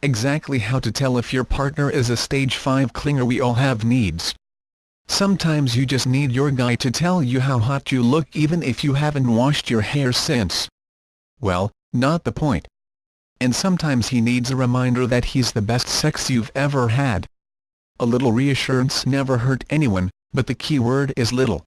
Exactly how to tell if your partner is a stage 5 clinger. We all have needs. Sometimes you just need your guy to tell you how hot you look even if you haven't washed your hair since. Well, not the point. And sometimes he needs a reminder that he's the best sex you've ever had. A little reassurance never hurt anyone, but the key word is little.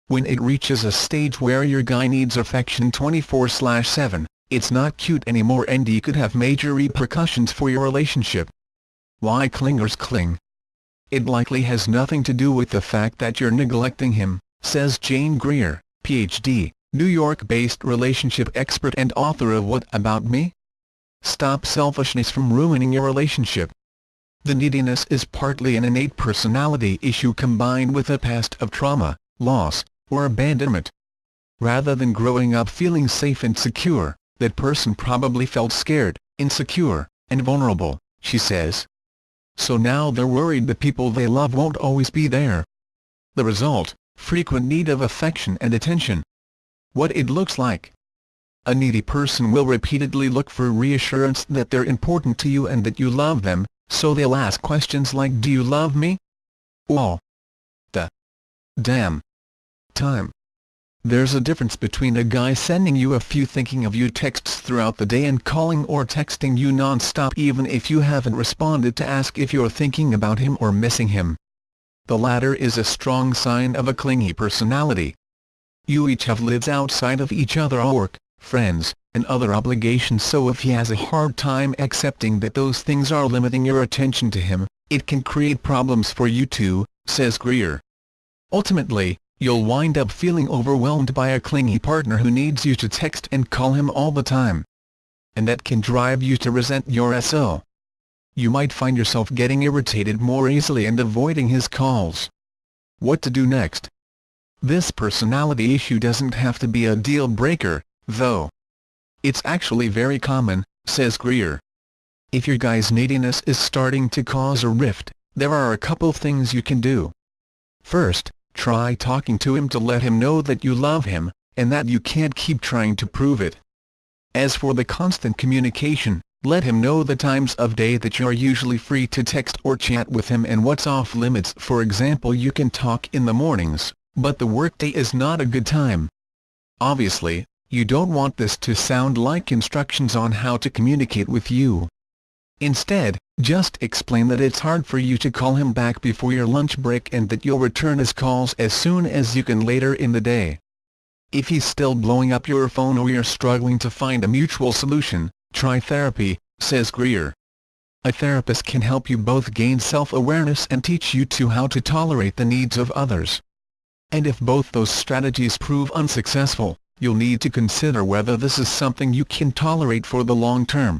When it reaches a stage where your guy needs affection 24/7, it's not cute anymore and it could have major repercussions for your relationship. Why clingers cling? It likely has nothing to do with the fact that you're neglecting him, says Jane Greer, Ph.D., New York-based relationship expert and author of What About Me? Stop Selfishness from Ruining Your Relationship. The neediness is partly an innate personality issue combined with a past of trauma, loss, or abandonment. Rather than growing up feeling safe and secure, that person probably felt scared, insecure, and vulnerable, she says. So now they're worried the people they love won't always be there. The result, frequent need of affection and attention. What it looks like. A needy person will repeatedly look for reassurance that they're important to you and that you love them, so they'll ask questions like, "Do you love me?" All the damn time. There's a difference between a guy sending you a few thinking of you texts throughout the day and calling or texting you non-stop even if you haven't responded to ask if you're thinking about him or missing him. The latter is a strong sign of a clingy personality. You each have lives outside of each other, work, friends, and other obligations, so if he has a hard time accepting that those things are limiting your attention to him, it can create problems for you too, says Greer. Ultimately, you'll wind up feeling overwhelmed by a clingy partner who needs you to text and call him all the time. And that can drive you to resent your SO. You might find yourself getting irritated more easily and avoiding his calls. What to do next? This personality issue doesn't have to be a deal-breaker, though. It's actually very common, says Greer. If your guy's neediness is starting to cause a rift, there are a couple things you can do. First, try talking to him to let him know that you love him, and that you can't keep trying to prove it. As for the constant communication, let him know the times of day that you're usually free to text or chat with him and what's off limits. For example, you can talk in the mornings, but the workday is not a good time. Obviously, you don't want this to sound like instructions on how to communicate with you. Instead, just explain that it's hard for you to call him back before your lunch break and that you'll return his calls as soon as you can later in the day. If he's still blowing up your phone or you're struggling to find a mutual solution, try therapy, says Greer. A therapist can help you both gain self-awareness and teach you how to tolerate the needs of others. And if both those strategies prove unsuccessful, you'll need to consider whether this is something you can tolerate for the long term.